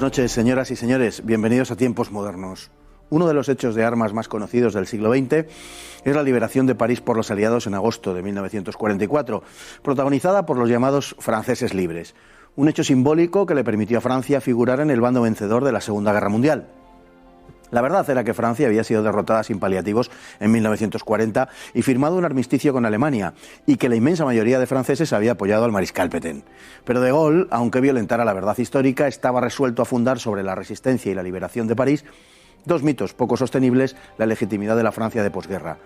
buenas noches, señoras y señores. Bienvenidos a Tiempos Modernos. Uno de los hechos de armas más conocidos del siglo XX es la liberación de París por los aliados en agosto de 1944, protagonizada por los llamados franceses libres. Un hecho simbólico que le permitió a Francia figurar en el bando vencedor de la Segunda Guerra Mundial. La verdad era que Francia había sido derrotada sin paliativos en 1940 y firmado un armisticio con Alemania, y que la inmensa mayoría de franceses había apoyado al mariscal Pétain. Pero de Gaulle, aunque violentara la verdad histórica, estaba resuelto a fundar sobre la resistencia y la liberación de París dos mitos poco sostenibles: la legitimidad de la Francia de posguerra.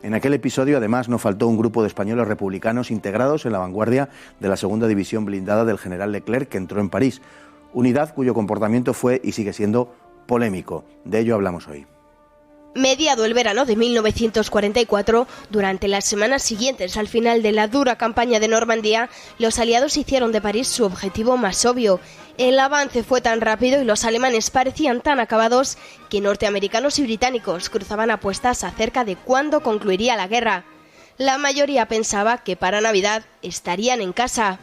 En aquel episodio, además, no faltó un grupo de españoles republicanos integrados en la vanguardia de la segunda división blindada del general Leclerc, que entró en París. Unidad cuyo comportamiento fue y sigue siendo polémico. De ello hablamos hoy. Mediado el verano de 1944, durante las semanas siguientes al final de la dura campaña de Normandía, los aliados hicieron de París su objetivo más obvio. El avance fue tan rápido y los alemanes parecían tan acabados que norteamericanos y británicos cruzaban apuestas acerca de cuándo concluiría la guerra. La mayoría pensaba que para Navidad estarían en casa.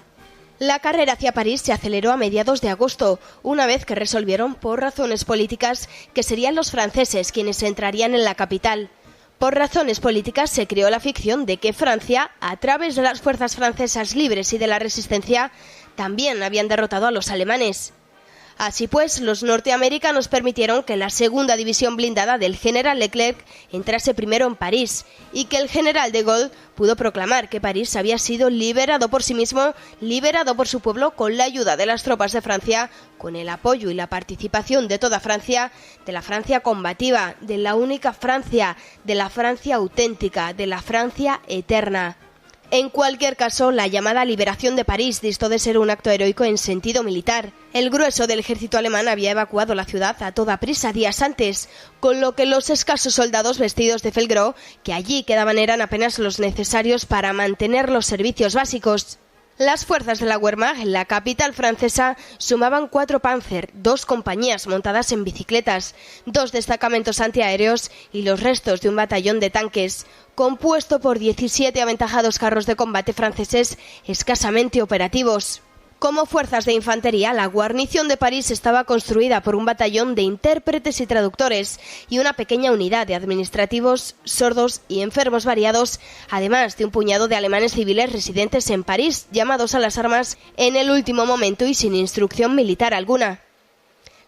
La carrera hacia París se aceleró a mediados de agosto, una vez que resolvieron, por razones políticas, que serían los franceses quienes entrarían en la capital. Por razones políticas se creó la ficción de que Francia, a través de las fuerzas francesas libres y de la resistencia, también habían derrotado a los alemanes. Así pues, los norteamericanos permitieron que la segunda división blindada del general Leclerc entrase primero en París, y que el general de Gaulle pudo proclamar que París había sido liberado por sí mismo, liberado por su pueblo, con la ayuda de las tropas de Francia, con el apoyo y la participación de toda Francia, de la Francia combativa, de la única Francia, de la Francia auténtica, de la Francia eterna. En cualquier caso, la llamada liberación de París distó de ser un acto heroico en sentido militar. El grueso del ejército alemán había evacuado la ciudad a toda prisa días antes, con lo que los escasos soldados vestidos de felgró que allí quedaban eran apenas los necesarios para mantener los servicios básicos. Las fuerzas de la Wehrmacht en la capital francesa sumaban 4 Panzer, 2 compañías montadas en bicicletas, 2 destacamentos antiaéreos y los restos de un batallón de tanques, compuesto por 17 aventajados carros de combate franceses escasamente operativos. Como fuerzas de infantería, la guarnición de París estaba construida por un batallón de intérpretes y traductores y una pequeña unidad de administrativos, sordos y enfermos variados, además de un puñado de alemanes civiles residentes en París, llamados a las armas en el último momento y sin instrucción militar alguna.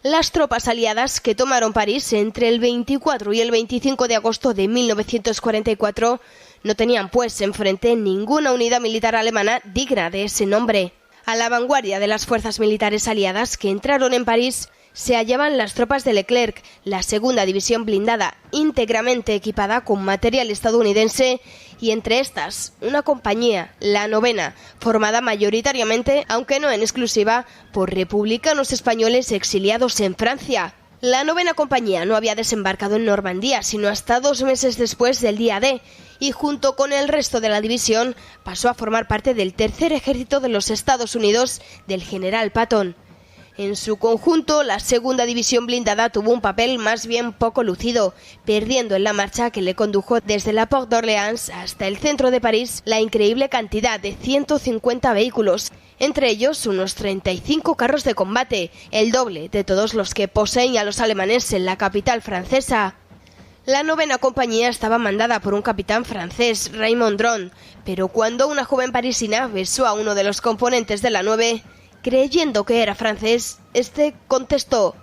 Las tropas aliadas que tomaron París entre el 24 y el 25 de agosto de 1944 no tenían pues enfrente ninguna unidad militar alemana digna de ese nombre. A la vanguardia de las fuerzas militares aliadas que entraron en París se hallaban las tropas de Leclerc, la segunda división blindada, íntegramente equipada con material estadounidense, y entre estas una compañía, la 9ª, formada mayoritariamente, aunque no en exclusiva, por republicanos españoles exiliados en Francia. La 9ª compañía no había desembarcado en Normandía sino hasta 2 meses después del día D, y junto con el resto de la división pasó a formar parte del tercer ejército de los Estados Unidos del general Patton. En su conjunto, la segunda división blindada tuvo un papel más bien poco lucido, perdiendo en la marcha que le condujo desde la Porte d'Orléans hasta el centro de París la increíble cantidad de 150 vehículos, entre ellos unos 35 carros de combate, el doble de todos los que poseen a los alemanes en la capital francesa. La 9ª compañía estaba mandada por un capitán francés, Raymond Dron, pero cuando una joven parisina besó a uno de los componentes de la 9, creyendo que era francés, este contestó: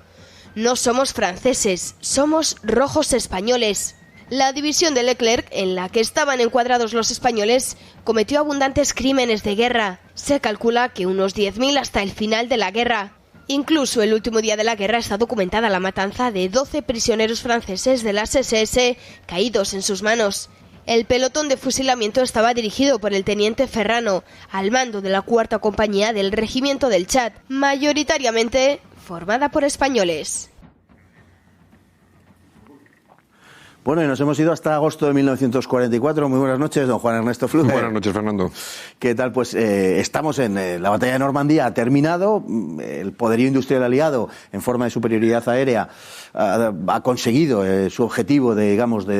«No somos franceses, somos rojos españoles». La división de Leclerc, en la que estaban encuadrados los españoles, cometió abundantes crímenes de guerra. Se calcula que unos 10.000 hasta el final de la guerra. Incluso el último día de la guerra está documentada la matanza de 12 prisioneros franceses de las SS caídos en sus manos. El pelotón de fusilamiento estaba dirigido por el teniente Ferrano, al mando de la 4ª compañía del regimiento del Chad, mayoritariamente formada por españoles. Bueno, y nos hemos ido hasta agosto de 1944. Muy buenas noches, don Juan Ernesto Fluge. Buenas noches, Fernando. ¿Qué tal? Pues estamos en la batalla de Normandía, ha terminado. El poderío industrial aliado, en forma de superioridad aérea, ha conseguido su objetivo de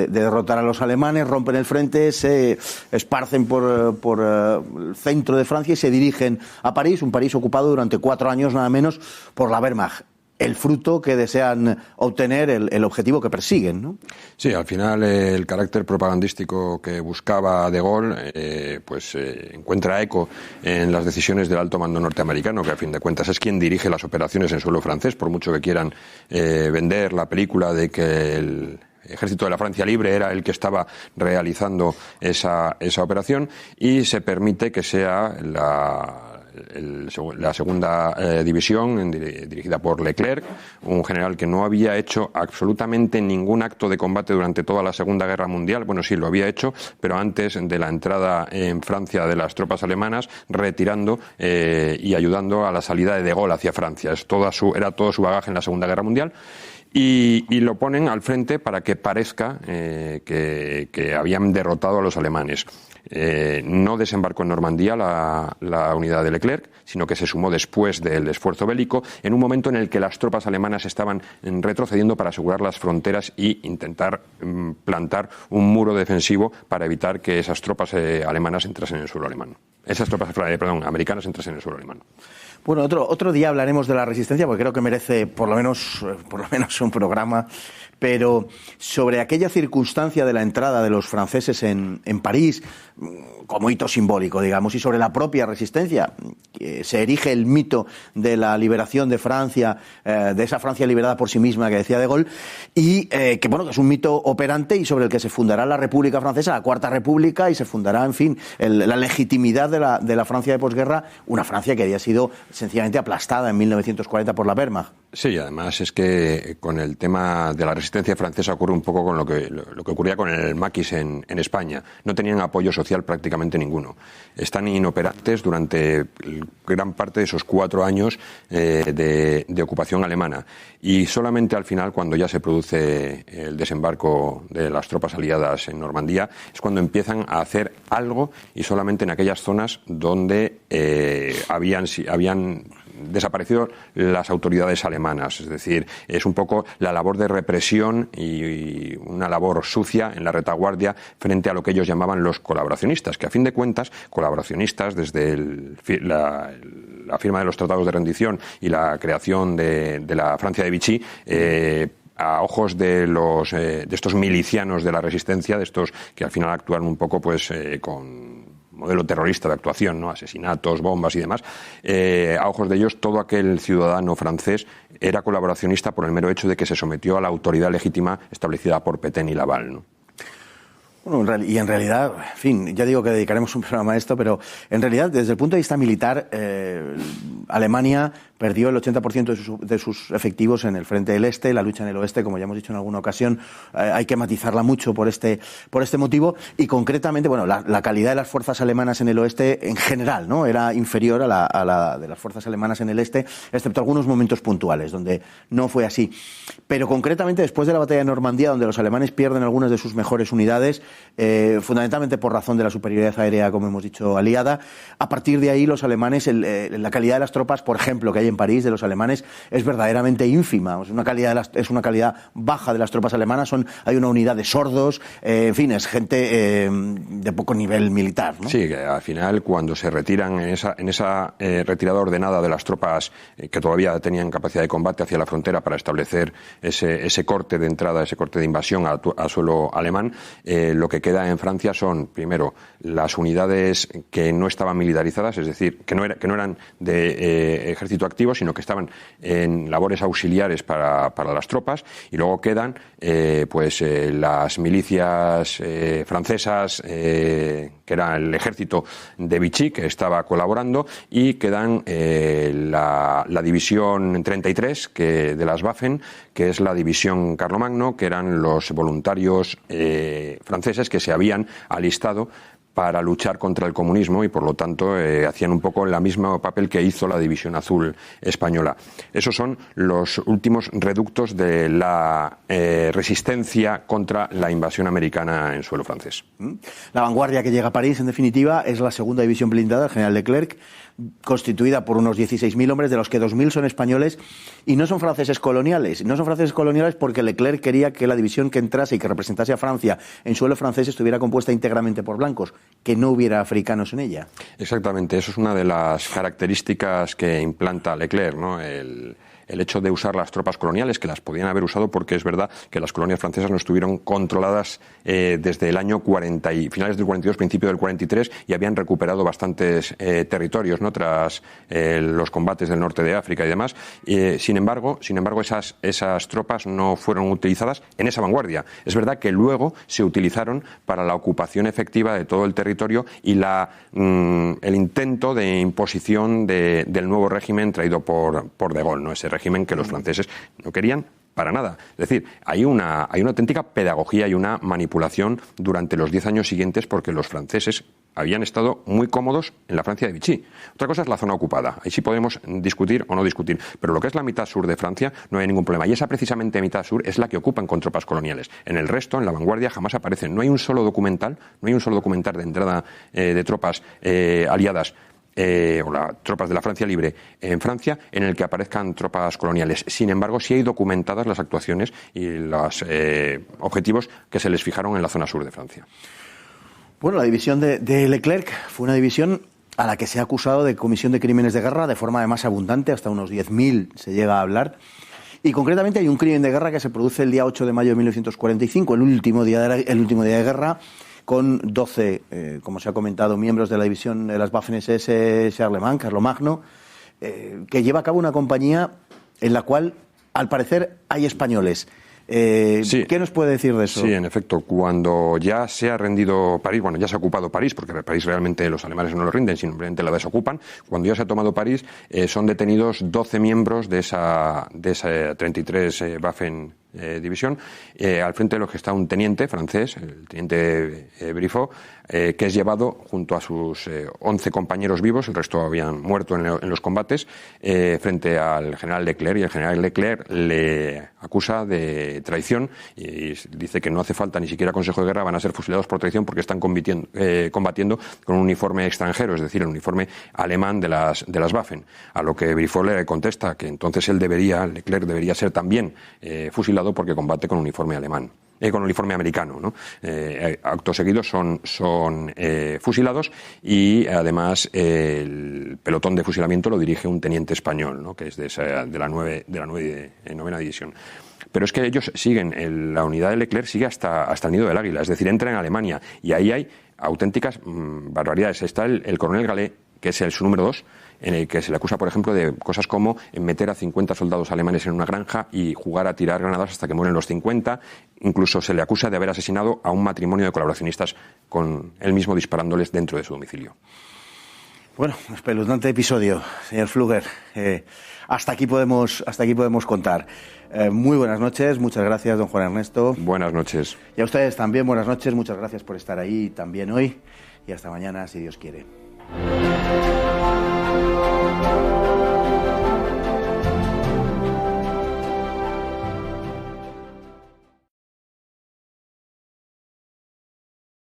derrotar a los alemanes, rompen el frente, se esparcen por el centro de Francia y se dirigen a París, un París ocupado durante 4 años nada menos por la Wehrmacht. el fruto que desean obtener, el objetivo que persiguen, ¿no? Sí, al final el carácter propagandístico que buscaba De Gaulle encuentra eco en las decisiones del alto mando norteamericano, que a fin de cuentas es quien dirige las operaciones en suelo francés, por mucho que quieran vender la película de que el Ejército de la Francia Libre era el que estaba realizando esa operación, y se permite que sea la segunda división dirigida por Leclerc, un general que no había hecho absolutamente ningún acto de combate durante toda la Segunda Guerra Mundial. Bueno, sí, lo había hecho, pero antes de la entrada en Francia de las tropas alemanas, retirando y ayudando a la salida de Gaulle hacia Francia. Era todo su bagaje en la Segunda Guerra Mundial. Y lo ponen al frente para que parezca que habían derrotado a los alemanes. No desembarcó en Normandía la unidad de Leclerc, sino que se sumó después del esfuerzo bélico, en un momento en el que las tropas alemanas estaban retrocediendo para asegurar las fronteras y intentar plantar un muro defensivo para evitar que esas tropas alemanas entrasen en el suelo alemán. Americanas entrasen en el suelo alemán. Bueno, otro día hablaremos de la resistencia, porque creo que merece por lo menos un programa, pero sobre aquella circunstancia de la entrada de los franceses en París, como hito simbólico, digamos, y sobre la propia resistencia, se erige el mito de la liberación de Francia, de esa Francia liberada por sí misma que decía De Gaulle, y que es un mito operante y sobre el que se fundará la República Francesa, la Cuarta República, y se fundará, en fin, la legitimidad de la Francia de posguerra, una Francia que había sido sencillamente aplastada en 1940 por la Wehrmacht. Sí, además es que con el tema de la resistencia francesa ocurre un poco con lo que ocurría con el maquis en España. No tenían apoyo social prácticamente ninguno. Están inoperantes durante gran parte de esos 4 años de ocupación alemana. Y solamente al final, cuando ya se produce el desembarco de las tropas aliadas en Normandía, es cuando empiezan a hacer algo, y solamente en aquellas zonas donde habían desaparecido las autoridades alemanas. Es decir, es un poco la labor de represión y una labor sucia en la retaguardia frente a lo que ellos llamaban los colaboracionistas, que a fin de cuentas, colaboracionistas desde la firma de los tratados de rendición y la creación de la Francia de Vichy, a ojos de estos milicianos de la resistencia, de estos que al final actuaron un poco con modelo terrorista de actuación, ¿no? Asesinatos, bombas y demás, a ojos de ellos todo aquel ciudadano francés era colaboracionista por el mero hecho de que se sometió a la autoridad legítima establecida por Pétain y Laval, ¿no? Bueno, y en realidad, en fin, ya digo que dedicaremos un programa a esto, pero en realidad, desde el punto de vista militar, Alemania perdió el 80% de sus efectivos en el frente del Este. La lucha en el Oeste, como ya hemos dicho en alguna ocasión, hay que matizarla mucho por este motivo, y concretamente, la calidad de las fuerzas alemanas en el Oeste en general, ¿no?, era inferior a la de las fuerzas alemanas en el Este, excepto algunos momentos puntuales donde no fue así. Pero concretamente después de la batalla de Normandía, donde los alemanes pierden algunas de sus mejores unidades, fundamentalmente por razón de la superioridad aérea, como hemos dicho, aliada, a partir de ahí los alemanes, la calidad de las tropas, por ejemplo, que hay en París, de los alemanes, es verdaderamente ínfima. Es una calidad baja de las tropas alemanas. Hay una unidad de sordos, en fin, es gente de poco nivel militar, ¿no? Sí, que al final, cuando se retiran en esa retirada ordenada de las tropas que todavía tenían capacidad de combate hacia la frontera para establecer ese corte de entrada, ese corte de invasión a suelo alemán, lo que queda en Francia son, primero, las unidades que no estaban militarizadas, es decir, que no eran de ejército activo, sino que estaban en labores auxiliares para las tropas, y luego quedan las milicias francesas, que era el ejército de Vichy, que estaba colaborando, y quedan la división 33 de las Waffen, que es la división Carlomagno, que eran los voluntarios franceses que se habían alistado para luchar contra el comunismo, y por lo tanto hacían un poco el mismo papel que hizo la División Azul española. Esos son los últimos reductos de la resistencia contra la invasión americana en suelo francés. La vanguardia que llega a París, en definitiva, es la segunda división blindada, el general Leclerc, constituida por unos 16.000 hombres, de los que 2.000 son españoles, y no son franceses coloniales. No son franceses coloniales porque Leclerc quería que la división que entrase y que representase a Francia en suelo francés estuviera compuesta íntegramente por blancos, que no hubiera africanos en ella. Exactamente, eso es una de las características que implanta Leclerc, ¿no? El el hecho de usar las tropas coloniales, que las podían haber usado porque es verdad que las colonias francesas no estuvieron controladas desde el año 40 y finales del 42, principio del 43, y habían recuperado bastantes territorios, ¿no?, tras los combates del norte de África y demás. Sin embargo, esas tropas no fueron utilizadas en esa vanguardia. Es verdad que luego se utilizaron para la ocupación efectiva de todo el territorio y el intento de imposición del nuevo régimen traído por De Gaulle, ¿no?, ese régimen que los franceses no querían para nada. Es decir, hay una auténtica pedagogía y una manipulación durante los 10 años siguientes, porque los franceses habían estado muy cómodos en la Francia de Vichy. Otra cosa es la zona ocupada. Ahí sí podemos discutir o no discutir. Pero lo que es la mitad sur de Francia no hay ningún problema. Y esa precisamente mitad sur es la que ocupan con tropas coloniales. En el resto, en la vanguardia, jamás aparecen. No hay un solo documental de entrada de tropas aliadas o las tropas de la Francia Libre en Francia en el que aparezcan tropas coloniales. Sin embargo, sí hay documentadas las actuaciones y los objetivos que se les fijaron en la zona sur de Francia. Bueno, la división de Leclerc fue una división a la que se ha acusado de comisión de crímenes de guerra de forma además abundante, hasta unos 10.000 se llega a hablar. Y concretamente hay un crimen de guerra que se produce el día 8 de mayo de 1945, el último día de guerra, con 12, como se ha comentado, miembros de la división de las Waffen-SS Carlomagno, que lleva a cabo una compañía en la cual, al parecer, hay españoles. Sí. ¿Qué nos puede decir de eso? Sí, en efecto, cuando ya se ha rendido París, bueno, ya se ha ocupado París, porque París realmente los alemanes no lo rinden, simplemente la desocupan. Cuando ya se ha tomado París, son detenidos 12 miembros de esa 33 Waffen división, al frente de los que está un teniente francés, el teniente Briffaut, que es llevado junto a sus 11 compañeros vivos, el resto habían muerto en los combates, frente al general Leclerc, y el general Leclerc le acusa de traición y dice que no hace falta ni siquiera consejo de guerra, van a ser fusilados por traición porque están combatiendo con un uniforme extranjero, es decir, el uniforme alemán de las Waffen. A lo que Briffaut le contesta que entonces Leclerc debería ser también fusilado porque combate con uniforme alemán. Con uniforme americano, ¿no? Acto seguido son fusilados y además el pelotón de fusilamiento lo dirige un teniente español, ¿no?, que es de la 9ª división. Pero es que ellos siguen, la unidad de Leclerc sigue hasta el Nido del Águila, es decir, entra en Alemania y ahí hay auténticas barbaridades. Está el coronel Gallet, que es su número 2, en el que se le acusa, por ejemplo, de cosas como meter a 50 soldados alemanes en una granja y jugar a tirar granadas hasta que mueren los 50. Incluso se le acusa de haber asesinado a un matrimonio de colaboracionistas con él mismo disparándoles dentro de su domicilio. Bueno, espeluznante episodio, señor Pfluger. Hasta aquí podemos contar. Muy buenas noches, muchas gracias, don Juan Ernesto. Buenas noches. Y a ustedes también, buenas noches, muchas gracias por estar ahí también hoy. Y hasta mañana, si Dios quiere.